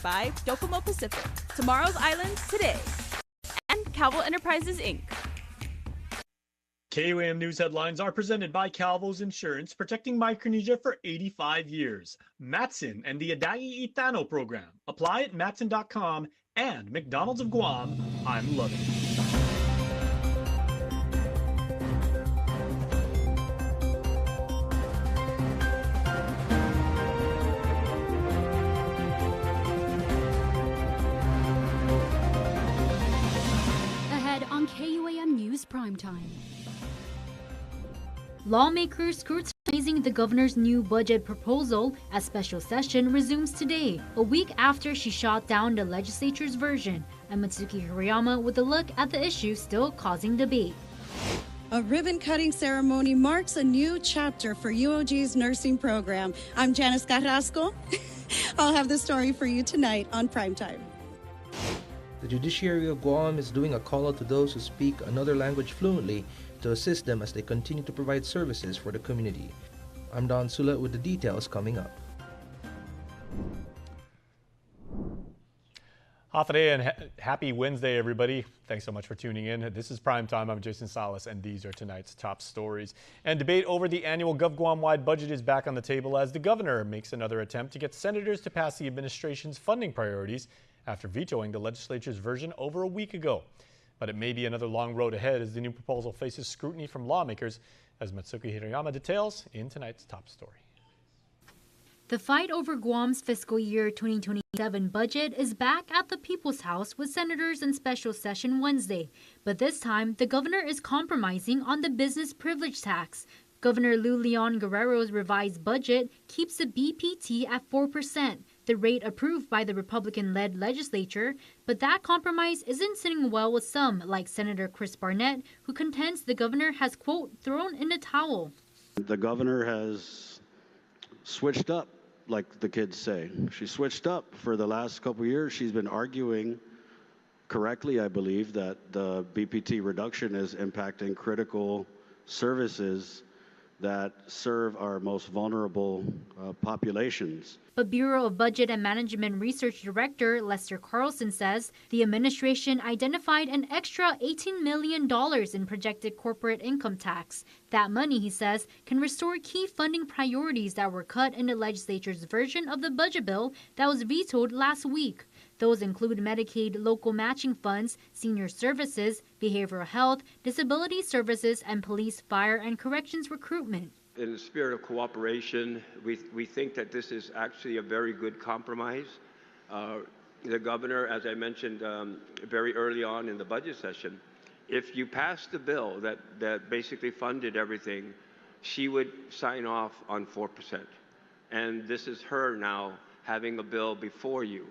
by Docomo Pacific, Tomorrow's Islands Today, and Calvo Enterprises, Inc. KUAM News headlines are presented by Calvo's Insurance, protecting Micronesia for 85 years. Matson and the Adai Itano program. Apply at matson.com and McDonald's of Guam. I'm loving it. Ahead on KUAM News Primetime. Lawmakers scrutinizing the governor's new budget proposal as special session resumes today, a week after she shot down the legislature's version. I'm Matsuki Hirayama with a look at the issue still causing debate. A ribbon-cutting ceremony marks a new chapter for UOG's nursing program. I'm Janice Carrasco. I'll have the story for you tonight on Primetime. The judiciary of Guam is doing a call out to those who speak another language fluently to assist them as they continue to provide services for the community. I'm Don Sula with the details coming up. Hathare and happy Wednesday, everybody. Thanks so much for tuning in. This is Primetime. I'm Jason Salas, and these are tonight's top stories. And debate over the annual GovGuam-wide budget is back on the table as the governor makes another attempt to get senators to pass the administration's funding priorities after vetoing the legislature's version over a week ago. But it may be another long road ahead as the new proposal faces scrutiny from lawmakers, as Matsuki Hirayama details in tonight's top story. The fight over Guam's fiscal year 2027 budget is back at the People's House with senators in special session Wednesday. But this time, the governor is compromising on the business privilege tax. Governor Lou Leon Guerrero's revised budget keeps the BPT at 4%, the rate approved by the Republican-led legislature, but that compromise isn't sitting well with some, like Senator Chris Barnett, who contends the governor has, quote, thrown in the towel. The governor has switched up, like the kids say. She switched up for the last couple of years. She's been arguing correctly, I believe, that the BPT reduction is impacting critical services that serve our most vulnerable populations. But Bureau of Budget and Management Research Director Lester Carlson says the administration identified an extra $18 million in projected corporate income tax. That money, he says, can restore key funding priorities that were cut in the legislature's version of the budget bill that was vetoed last week. Those include Medicaid local matching funds, senior services, behavioral health, disability services, and police, fire, and corrections recruitment. In the spirit of cooperation, we think that this is actually a very good compromise. The governor, as I mentioned very early on in the budget session, if you pass the bill that basically funded everything, she would sign off on 4%. And this is her now having a bill before you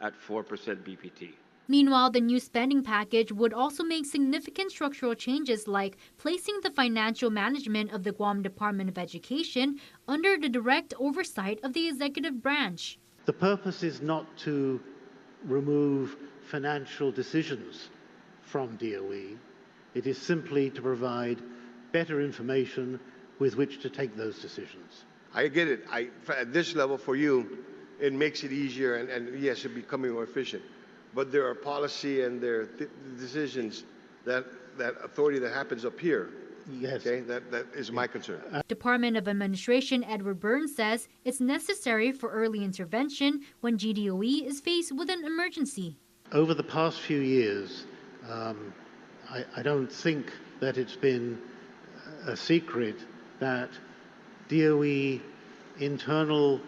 at 4% BPT. Meanwhile, the new spending package would also make significant structural changes like placing the financial management of the Guam Department of Education under the direct oversight of the executive branch. The purpose is not to remove financial decisions from DOE. It is simply to provide better information with which to take those decisions. I get it. At this level for you, it makes it easier and yes, it's becoming more efficient. But there are policy and there are decisions that authority that happens up here. Yes. Okay, that is my concern. Department of Administration Edward Burns says it's necessary for early intervention when GDOE is faced with an emergency. Over the past few years, I don't think that it's been a secret that DOE internal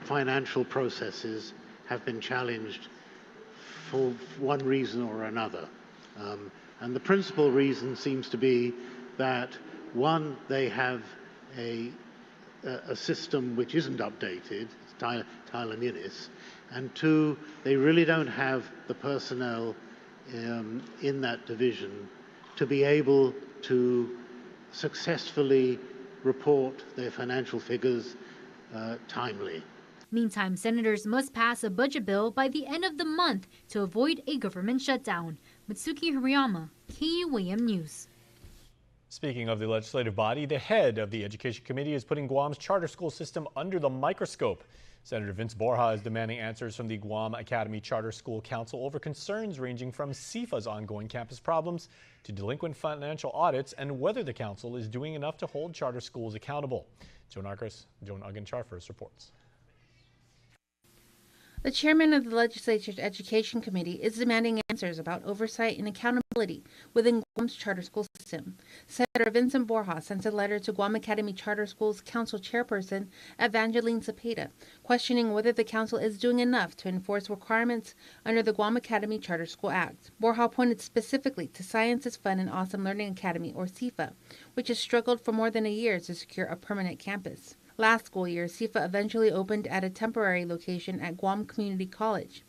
financial processes have been challenged for one reason or another. And the principal reason seems to be that, one, they have a system which isn't updated, it's Tyler Munis, and two, they really don't have the personnel in that division to be able to successfully report their financial figures timely. Meantime, senators must pass a budget bill by the end of the month to avoid a government shutdown. Matsuki Hirayama, KUAM News. Speaking of the legislative body, the head of the Education Committee is putting Guam's charter school system under the microscope. Senator Vince Borja is demanding answers from the Guam Academy Charter School Council over concerns ranging from CIFA's ongoing campus problems to delinquent financial audits and whether the council is doing enough to hold charter schools accountable. Joan Ugan-Charfers reports. The chairman of the legislature's Education Committee is demanding answers about oversight and accountability within Guam's charter school system. Senator Vincent Borja sent a letter to Guam Academy Charter Schools Council Chairperson Evangeline Cepeda, questioning whether the council is doing enough to enforce requirements under the Guam Academy Charter School Act. Borja pointed specifically to Science is Fun and Awesome Learning Academy, or CIFA, which has struggled for more than a year to secure a permanent campus. Last school year, CIFA eventually opened at a temporary location at Guam Community College.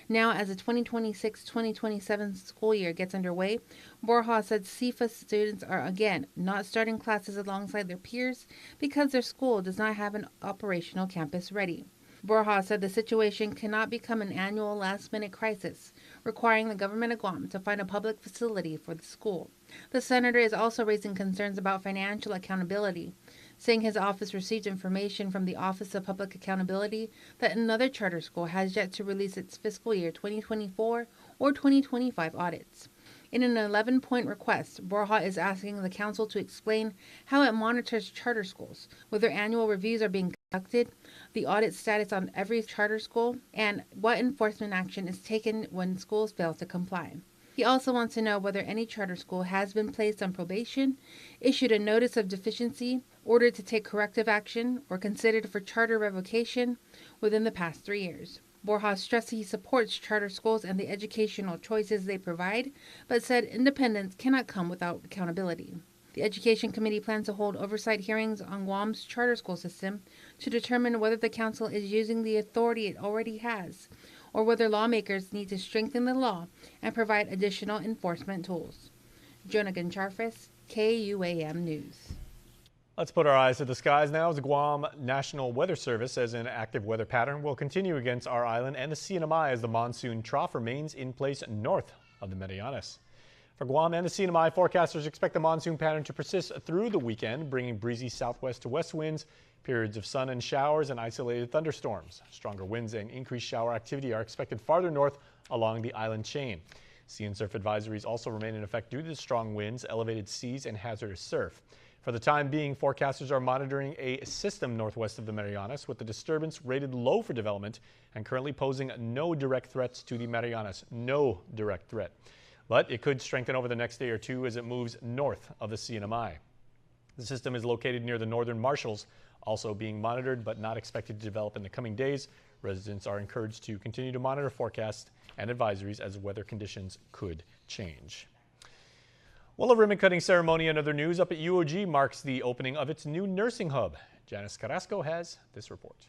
Now, as the 2026-2027 school year gets underway, Borja said CIFA students are again not starting classes alongside their peers because their school does not have an operational campus ready. Borja said the situation cannot become an annual last-minute crisis, requiring the government of Guam to find a public facility for the school. The senator is also raising concerns about financial accountability, saying his office received information from the Office of Public Accountability that another charter school has yet to release its fiscal year 2024 or 2025 audits. In an 11-point request, Borja is asking the council to explain how it monitors charter schools, whether annual reviews are being conducted, the audit status on every charter school, and what enforcement action is taken when schools fail to comply. He also wants to know whether any charter school has been placed on probation, issued a notice of deficiency, ordered to take corrective action, or considered for charter revocation within the past 3 years. Borja stressed he supports charter schools and the educational choices they provide, but said independence cannot come without accountability. The Education Committee plans to hold oversight hearings on Guam's charter school system to determine whether the council is using the authority it already has, or whether lawmakers need to strengthen the law and provide additional enforcement tools. Joan Ugan-Charfers, KUAM News. Let's put our eyes to the skies now as the Guam National Weather Service says an active weather pattern will continue against our island and the CNMI as the monsoon trough remains in place north of the Marianas. For Guam and the CNMI, forecasters expect the monsoon pattern to persist through the weekend, bringing breezy southwest to west winds, periods of sun and showers, and isolated thunderstorms. Stronger winds and increased shower activity are expected farther north along the island chain. Sea and surf advisories also remain in effect due to the strong winds, elevated seas, and hazardous surf. For the time being, forecasters are monitoring a system northwest of the Marianas with the disturbance rated low for development and currently posing no direct threats to the Marianas. No direct threat. But it could strengthen over the next day or two as it moves north of the CNMI. The system is located near the northern Marshalls, also being monitored but not expected to develop in the coming days. Residents are encouraged to continue to monitor forecasts and advisories as weather conditions could change. Well, a ribbon-cutting ceremony and other news up at UOG marks the opening of its new nursing hub. Janice Carrasco has this report.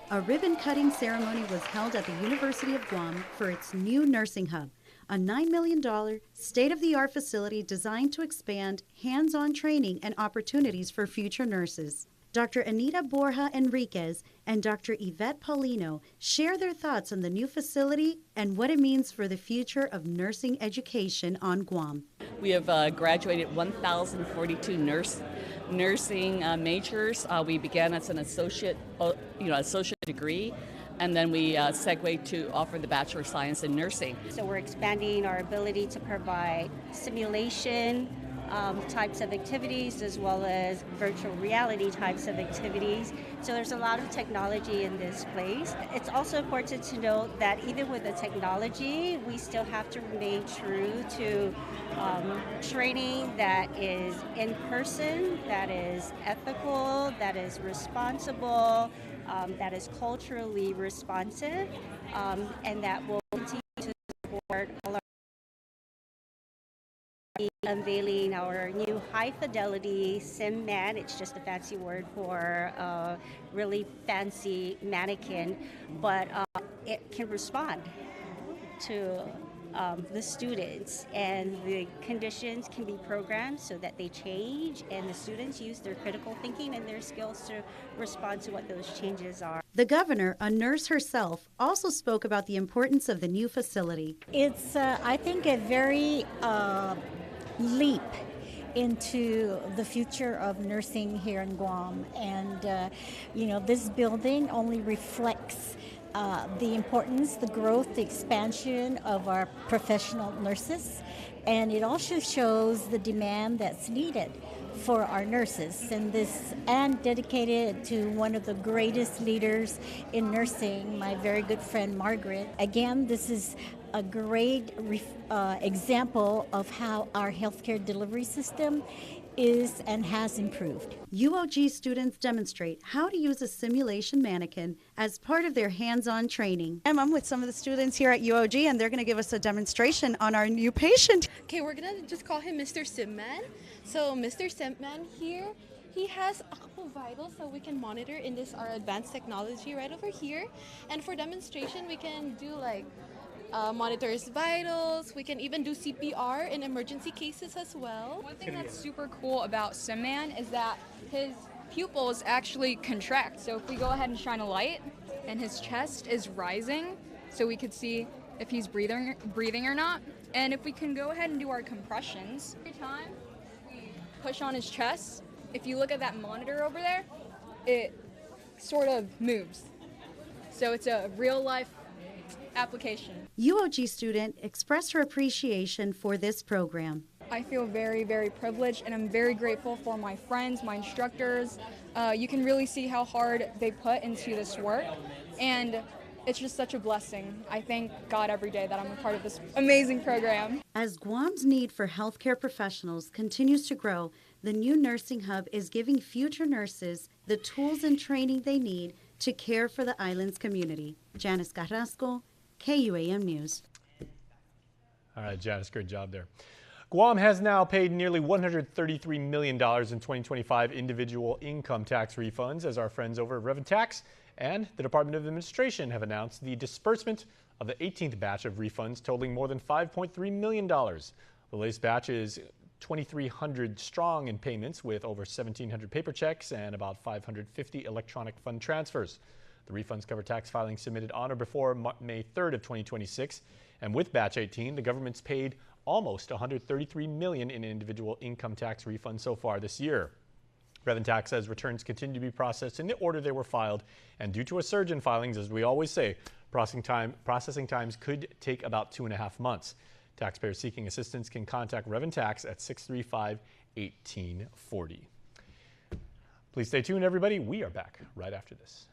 A ribbon-cutting ceremony was held at the University of Guam for its new nursing hub, a $9 million state-of-the-art facility designed to expand hands-on training and opportunities for future nurses. Dr. Anita Borja Enriquez and Dr. Yvette Paulino share their thoughts on the new facility and what it means for the future of nursing education on Guam. We have graduated 1,042 nursing majors. We began as an associate degree, and then we segued to offer the Bachelor of Science in Nursing. So we're expanding our ability to provide simulation types of activities as well as virtual reality types of activities. So there's a lot of technology in this place. It's also important to note that even with the technology, we still have to remain true to training that is in person, that is ethical, that is responsible, that is culturally responsive, and that will continue to support all our unveiling our new high-fidelity SimMan. It's just a fancy word for a really fancy mannequin, but it can respond to the students, and the conditions can be programmed so that they change, and the students use their critical thinking and their skills to respond to what those changes are. The governor, a nurse herself, also spoke about the importance of the new facility. It's, I think, a very leap into the future of nursing here in Guam. And, this building only reflects the importance, the growth, the expansion of our professional nurses. And it also shows the demand that's needed for our nurses, and dedicated to one of the greatest leaders in nursing, my very good friend Margaret. Again, this is a great example of how our healthcare delivery system is and has improved. UOG students demonstrate how to use a simulation mannequin as part of their hands-on training. I'm with some of the students here at UOG, and they're going to give us a demonstration on our new patient. Okay, we're going to just call him Mr. Simman. So Mr. Simman here, he has a couple vitals so we can monitor in this our advanced technology right over here. And for demonstration, we can do monitor his vitals. We can even do CPR in emergency cases as well. One thing that's super cool about Simman is that his pupils actually contract. So if we go ahead and shine a light and his chest is rising, so we could see if he's breathing or not. And if we can go ahead and do our compressions, every time we push on his chest, if you look at that monitor over there, it sort of moves. So it's a real life application. UOG student expressed her appreciation for this program. I feel very, very privileged, and I'm very grateful for my friends, my instructors. You can really see how hard they put into this work, and it's just such a blessing. I thank God every day that I'm a part of this amazing program. As Guam's need for healthcare professionals continues to grow, the new nursing hub is giving future nurses the tools and training they need to care for the island's community. Janice Carrasco, KUAM News. All right, Janice, great job there. Guam has now paid nearly $133 million in 2025 individual income tax refunds as our friends over at Revenue Tax and the Department of Administration have announced the disbursement of the 18th batch of refunds totaling more than $5.3 million. The latest batch is 2,300 strong in payments with over 1,700 paper checks and about 550 electronic fund transfers. The refunds cover tax filings submitted on or before May 3rd of 2026. And with batch 18, the government's paid almost $133 million in individual income tax refunds so far this year. Revenue Tax says returns continue to be processed in the order they were filed, and due to a surge in filings, as we always say, processing times could take about 2.5 months. Taxpayers seeking assistance can contact Revenue Tax at 635-1840. Please stay tuned, everybody. We are back right after this.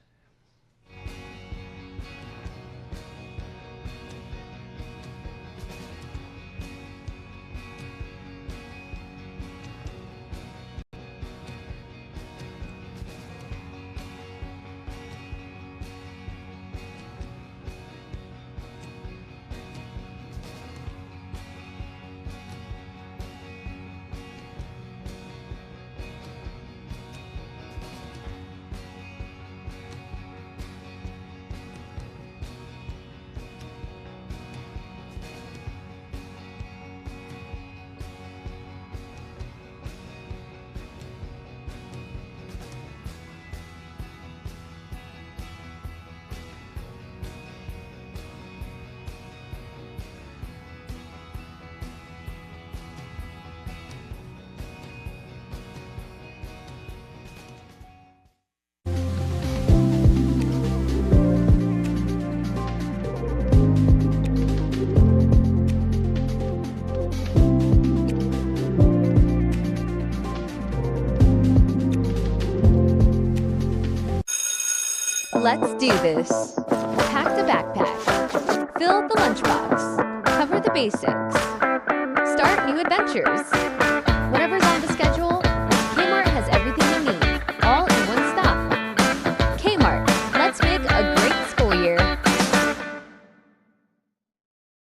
Let's do this. Pack the backpack. Fill the lunchbox. Cover the basics. Start new adventures. Whatever's on the schedule, Kmart has everything you need, all in one stop. Kmart, let's make a great school year.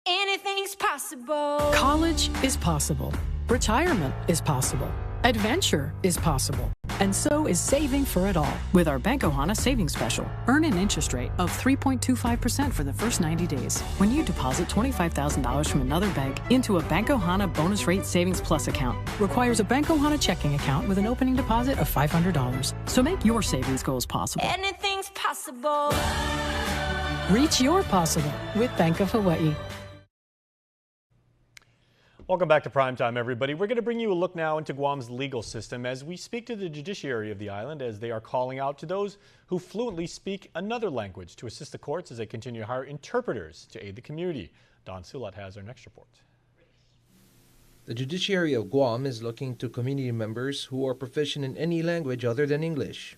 Anything's possible. College is possible. Retirement is possible. Adventure is possible. And so is saving for it all with our Bank Ohana Savings Special. Earn an interest rate of 3.25% for the first 90 days when you deposit $25,000 from another bank into a Bank Ohana Bonus Rate Savings Plus account. Requires a Bank Ohana checking account with an opening deposit of $500. So make your savings goals possible. Anything's possible. Reach your possible with Bank of Hawaii. Welcome back to Primetime, everybody. We're going to bring you a look now into Guam's legal system as we speak to the judiciary of the island as they are calling out to those who fluently speak another language to assist the courts as they continue to hire interpreters to aid the community. Don Sulat has our next report. The judiciary of Guam is looking to community members who are proficient in any language other than English.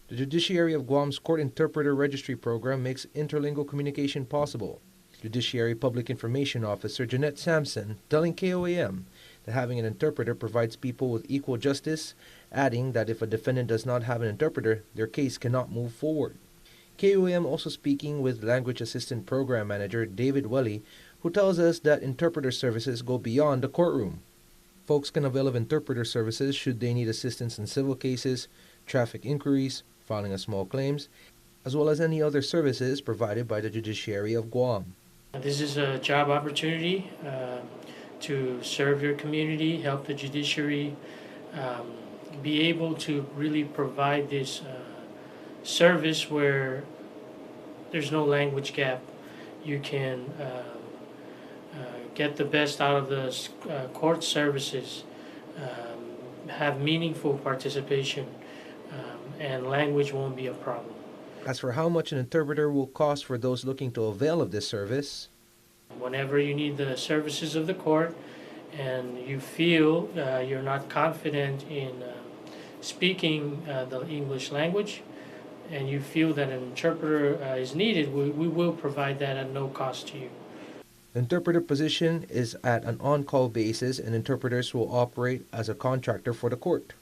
The judiciary of Guam's Court Interpreter Registry program makes interlingual communication possible. Judiciary Public Information Officer Jeanette Sampson telling KUAM that having an interpreter provides people with equal justice, adding that if a defendant does not have an interpreter, their case cannot move forward. KUAM also speaking with Language Assistant Program Manager David Welly, who tells us that interpreter services go beyond the courtroom. Folks can avail of interpreter services should they need assistance in civil cases, traffic inquiries, filing of small claims, as well as any other services provided by the judiciary of Guam. This is a job opportunity to serve your community, help the judiciary be able to really provide this service where there's no language gap. You can get the best out of the court services, have meaningful participation, and language won't be a problem. As for how much an interpreter will cost for those looking to avail of this service, whenever you need the services of the court and you feel you're not confident in speaking the English language and you feel that an interpreter is needed, we will provide that at no cost to you. the interpreter position is at an on-call basis and interpreters will operate as a contractor for the court.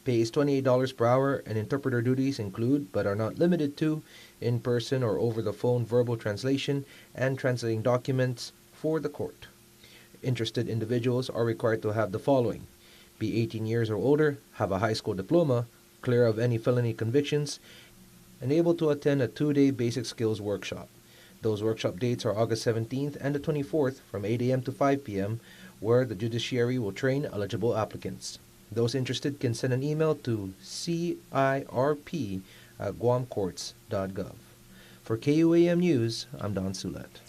Pay is $28 per hour and interpreter duties include, but are not limited to, in-person or over-the-phone verbal translation and translating documents for the court. Interested individuals are required to have the following: be 18 years or older, have a high school diploma, clear of any felony convictions, and able to attend a 2-day basic skills workshop. Those workshop dates are August 17th and the 24th from 8 a.m. to 5 p.m., where the judiciary will train eligible applicants. Those interested can send an email to cirp@guamcourts.gov. For KUAM News, I'm Don Sulat.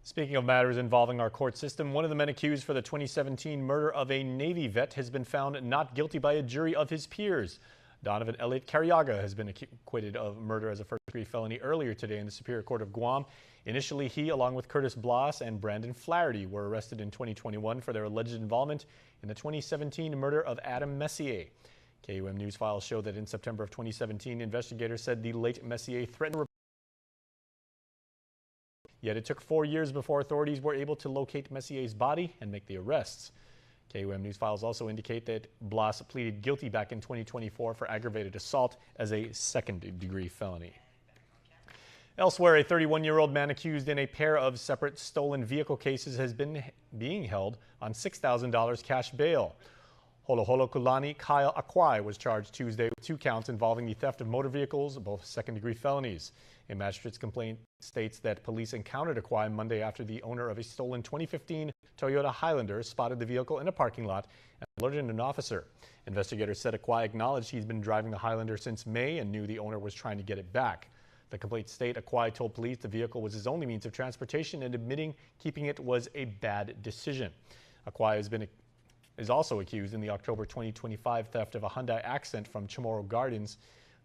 Speaking of matters involving our court system, one of the men accused for the 2017 murder of a Navy vet has been found not guilty by a jury of his peers. Donovan Elliott Carriaga has been acquitted of murder as a first-degree felony earlier today in the Superior Court of Guam. Initially, he, along with Curtis Blas and Brandon Flaherty, were arrested in 2021 for their alleged involvement in the 2017 murder of Adam Messier. KUM News files show that in September of 2017, investigators said the late Messier threatened. Yet it took 4 years before authorities were able to locate Messier's body and make the arrests. KUM News files also indicate that Blas pleaded guilty back in 2024 for aggravated assault as a second-degree felony. Elsewhere, a 31-year-old man accused in a pair of separate stolen vehicle cases has been being held on $6,000 cash bail. Holoholokulani Kyle Akwai was charged Tuesday with 2 counts involving the theft of motor vehicles, both second-degree felonies. A magistrate's complaint states that police encountered Akwai Monday after the owner of a stolen 2015 Toyota Highlander spotted the vehicle in a parking lot and alerted an officer. Investigators said Akwai acknowledged he's been driving the Highlander since May and knew the owner was trying to get it back. The complaint state Akwai told police the vehicle was his only means of transportation and admitting keeping it was a bad decision. Akwai is also accused in the October 2025 theft of a Hyundai Accent from Chamorro Gardens.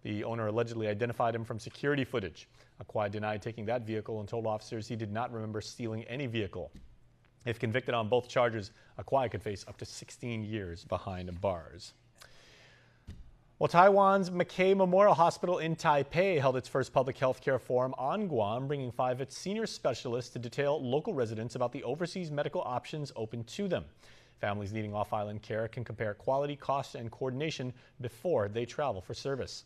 The owner allegedly identified him from security footage. Akwai denied taking that vehicle and told officers he did not remember stealing any vehicle. If convicted on both charges, Akwai could face up to 16 years behind bars. Well, Taiwan's Mackay Memorial Hospital in Taipei held its first public health care forum on Guam, bringing 5 of its senior specialists to detail local residents about the overseas medical options open to them. Families needing off-island care can compare quality, cost, and coordination before they travel for service.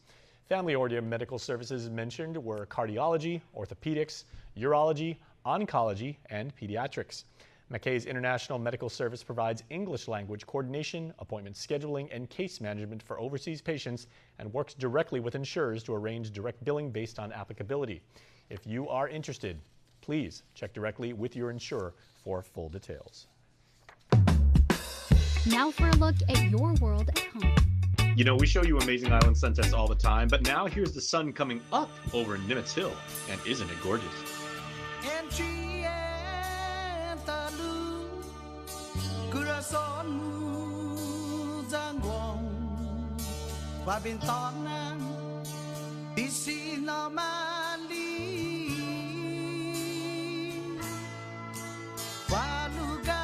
Family-oriented medical services mentioned were cardiology, orthopedics, urology, oncology, and pediatrics. Mackay's International Medical Service provides English language coordination, appointment scheduling, and case management for overseas patients and works directly with insurers to arrange direct billing based on applicability. If you are interested, please check directly with your insurer for full details. Now for a look at your world at home. You know, we show you amazing island sunsets all the time, but now here's the sun coming up over Nimitz Hill. And isn't it gorgeous? สอนมูจางวงว่าเป็นตอนนั้นดิสินามาลีว่าลูกา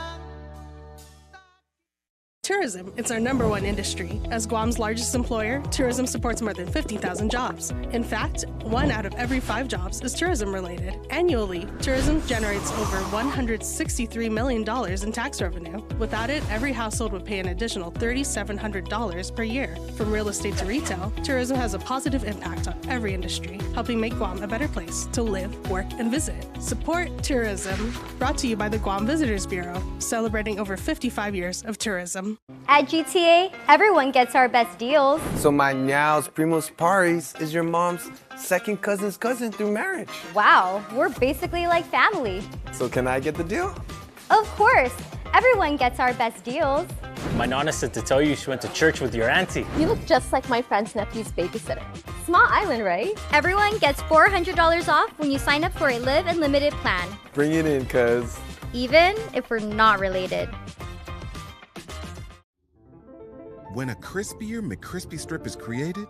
Tourism is our number one industry. As Guam's largest employer, tourism supports more than 50,000 jobs. In fact, 1 out of every 5 jobs is tourism related. Annually, tourism generates over $163 million in tax revenue. Without it, every household would pay an additional $3,700 per year. From real estate to retail, tourism has a positive impact on every industry, helping make Guam a better place to live, work, and visit. Support tourism. Brought to you by the Guam Visitors Bureau, celebrating over 55 years of tourism. At GTA, everyone gets our best deals. So my Niao's Primos Paris is your mom's second cousin's cousin through marriage. Wow, we're basically like family. So can I get the deal? Of course, everyone gets our best deals. My nana said to tell you she went to church with your auntie. You look just like my friend's nephew's babysitter. Small island, right? Everyone gets $400 off when you sign up for a Live Unlimited plan. Bring it in, cuz. Even if we're not related. When a crispier McCrispy strip is created,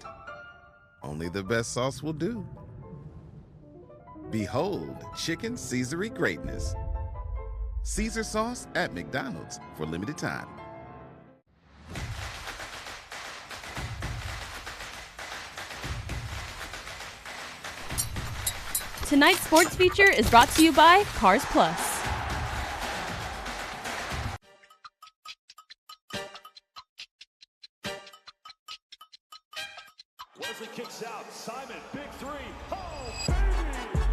only the best sauce will do. Behold, chicken Caesarea greatness. Caesar sauce at McDonald's for limited time. Tonight's sports feature is brought to you by Cars Plus. Wesley kicks out. Simon, big three. Oh, baby!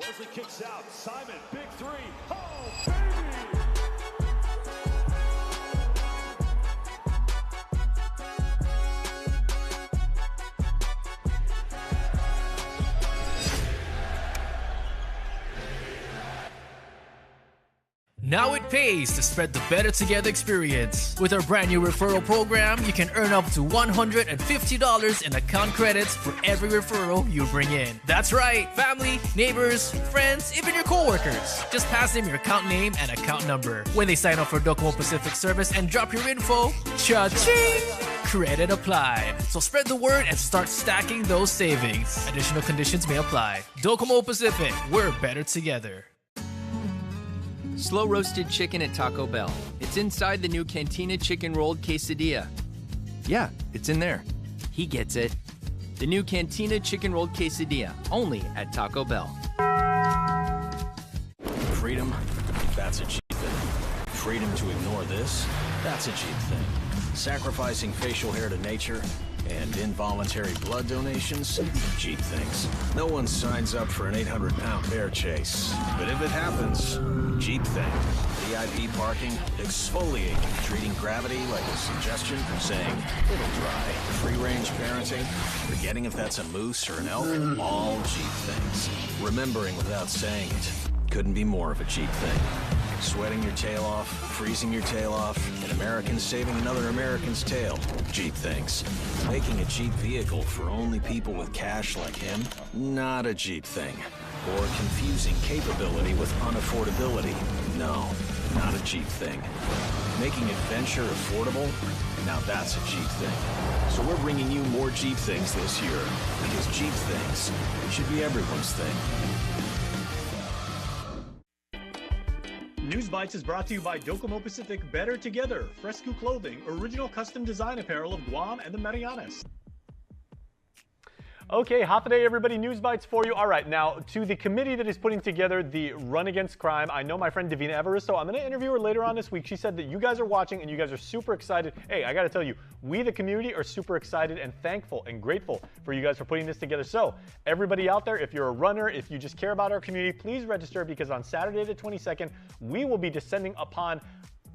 Mosley kicks out. Simon, big three. Oh, baby! Now it pays to spread the Better Together experience. With our brand new referral program, you can earn up to $150 in account credits for every referral you bring in. That's right, family, neighbors, friends, even your coworkers. Just pass them your account name and account number. When they sign up for Docomo Pacific service and drop your info, cha-ching! Credit applied. So spread the word and start stacking those savings. Additional conditions may apply. Docomo Pacific, we're better together. Slow roasted chicken at Taco Bell. It's inside the new Cantina chicken rolled quesadilla. Yeah, it's in there. He gets it. The new Cantina chicken rolled quesadilla, only at Taco Bell. Freedom, that's a cheap thing. Freedom to ignore this, that's a cheap thing. Sacrificing facial hair to nature and involuntary blood donations, cheap things. No one signs up for an 800-pound bear chase. But if it happens, cheap thing. VIP parking, exfoliating, treating gravity like a suggestion, saying, it'll dry. Free-range parenting, forgetting if that's a moose or an elk, all cheap things. Remembering without saying it, couldn't be more of a cheap thing. Sweating your tail off, freezing your tail off, an American saving another American's tail. Cheap things. Making a cheap vehicle for only people with cash like him? Not a cheap thing. Or confusing capability with unaffordability? No, not a cheap thing. Making adventure affordable? Now that's a cheap thing. So we're bringing you more cheap things this year, because cheap things should be everyone's thing. News Bites is brought to you by Docomo Pacific Better Together, Fresco Clothing, original custom design apparel of Guam and the Marianas. Okay, half a day, everybody. News Bites for you. All right, now to the committee that is putting together the Run Against Crime. I know my friend Davina Evaristo. I'm going to interview her later on this week. She said that you guys are watching and you guys are super excited. Hey, I got to tell you, we the community are super excited and thankful and grateful for you guys for putting this together. So everybody out there, if you're a runner, if you just care about our community, please register, because on Saturday the 22nd, we will be descending upon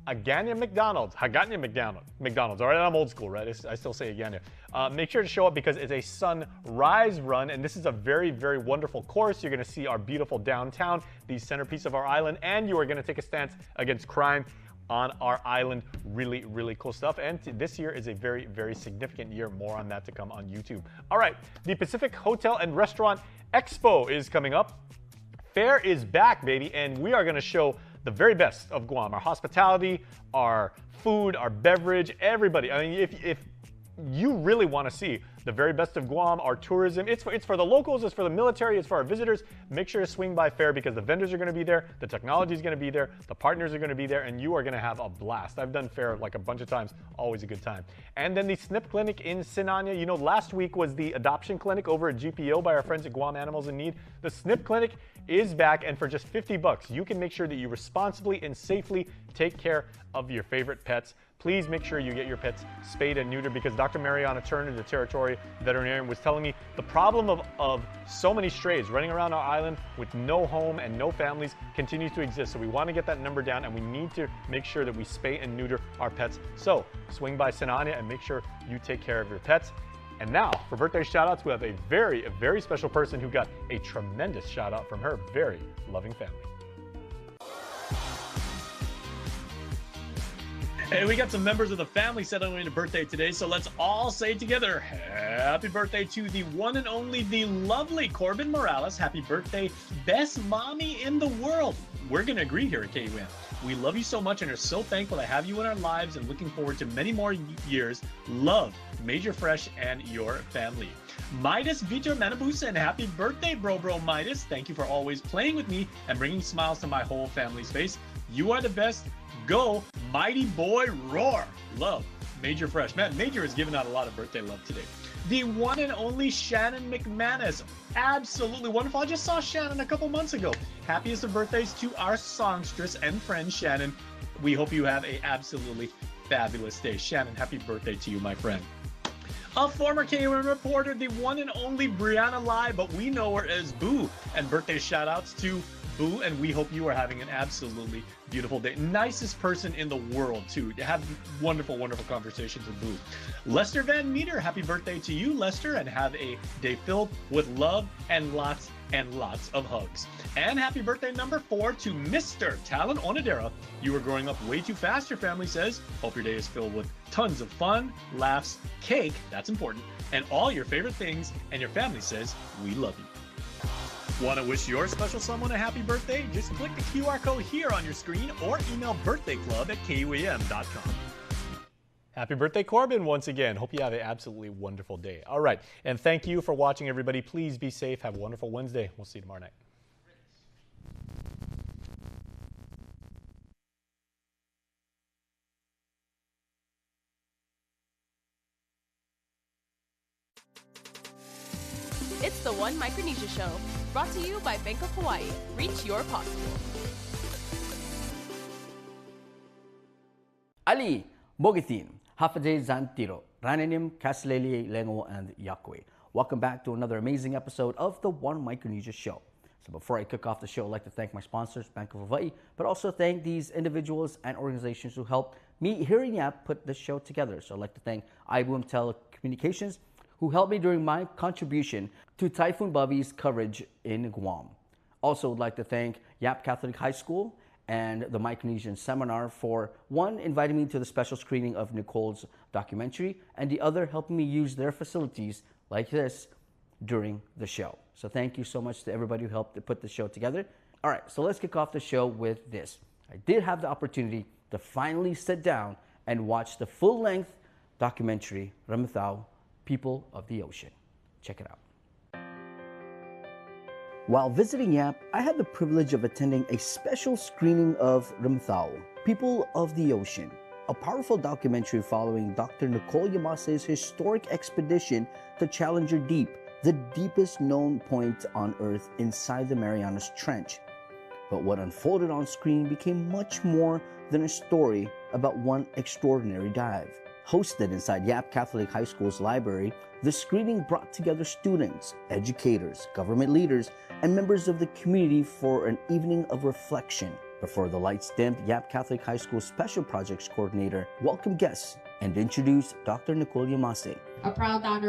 Agania McDonald's. McDonald's. All right, I'm old school, right? I still say Agania. Make sure to show up because it's a sunrise run, and this is a very, very wonderful course. You're going to see our beautiful downtown, the centerpiece of our island, and you are going to take a stance against crime on our island. Really, really cool stuff. And this year is a very, very significant year. More on that to come on YouTube. All right, the Pacific Hotel and Restaurant Expo is coming up. Fair is back, baby, and we are going to show the very best of Guam, our hospitality, our food, our beverage, everybody. I mean, if you really want to see the very best of Guam, our tourism, it's for the locals, it's for the military, it's for our visitors. Make sure to swing by Fair, because the vendors are going to be there, the technology is going to be there, the partners are going to be there, and you are going to have a blast. I've done Fair like a bunch of times, always a good time. And then the SNP clinic in Sinania. You know, last week was the adoption clinic over at GPO by our friends at Guam Animals in Need. The SNP clinic is back, and for just $50, you can make sure that you responsibly and safely take care of your favorite pets. Please make sure you get your pets spayed and neutered, because Dr. Mariana Turner, the territory veterinarian, was telling me the problem of so many strays running around our island with no home and no families continues to exist. So we want to get that number down, and we need to make sure that we spay and neuter our pets. So swing by Sinania and make sure you take care of your pets. And now, for birthday shout-outs, we have a very special person who got a tremendous shout-out from her very loving family. Hey, we got some members of the family celebrating a birthday today, so let's all say together, happy birthday to the one and only, the lovely Corbin Morales. Happy birthday, best mommy in the world. We're going to agree here at KUAM. We love you so much and are so thankful to have you in our lives, and looking forward to many more years. Love, Major Fresh and your family. Midas Vitor Manabusa, and happy birthday, bro Midas. Thank you for always playing with me and bringing smiles to my whole family's face. You are the best. Go, mighty boy, roar. Love, Major Fresh. Man, Major has given out a lot of birthday love today. The one and only Shannon McManus. Absolutely wonderful. I just saw Shannon a couple months ago. Happiest of birthdays to our songstress and friend, Shannon. We hope you have a absolutely fabulous day. Shannon, happy birthday to you, my friend. A former KUAM reporter, the one and only Brianna Lai, but we know her as Boo. And birthday shout outs to Boo, and we hope you are having an absolutely beautiful day. Nicest person in the world, too. Have wonderful, wonderful conversations with Boo. Lester Van Meter, happy birthday to you, Lester, and have a day filled with love and lots of hugs. And happy birthday number 4 to Mr. Talon Onodera. You were growing up way too fast, your family says. Hope your day is filled with tons of fun, laughs, cake, that's important, and all your favorite things, and your family says, we love you. Want to wish your special someone a happy birthday? Just click the QR code here on your screen or email birthdayclub@kuam.com. Happy birthday, Corbin, once again. Hope you have an absolutely wonderful day. All right, and thank you for watching, everybody. Please be safe. Have a wonderful Wednesday. We'll see you tomorrow night. It's the One Micronesia Show, brought to you by Bank of Hawaii. Reach your possible. Ali, Mogitin, Hafajay Zantiro, Rananim, Kasleli, Lengo, and Yakwe. Welcome back to another amazing episode of the One Micronesia Show. So before I kick off the show, I'd like to thank my sponsors, Bank of Hawaii, but also thank these individuals and organizations who helped me here in Yap put this show together. So I'd like to thank iBoom Telecommunications, who helped me during my contribution to Typhoon Bobby's coverage in Guam. Also would like to thank Yap Catholic High School and the Micronesian Seminar for one, inviting me to the special screening of Nicole's documentary, and the other helping me use their facilities like this during the show. So thank you so much to everybody who helped to put the show together. All right, so let's kick off the show with this. I did have the opportunity to finally sit down and watch the full-length documentary, Ramathau, People of the Ocean. Check it out. While visiting Yap, I had the privilege of attending a special screening of Ramathau, People of the Ocean, a powerful documentary following Dr. Nicole Yamase's historic expedition to Challenger Deep, the deepest known point on Earth inside the Marianas Trench. But what unfolded on screen became much more than a story about one extraordinary dive. Hosted inside Yap Catholic High School's library, the screening brought together students, educators, government leaders, and members of the community for an evening of reflection. Before the lights dimmed, Yap Catholic High School Special Projects Coordinator welcomed guests and introduced Dr. Nicole Yamase. A proud honor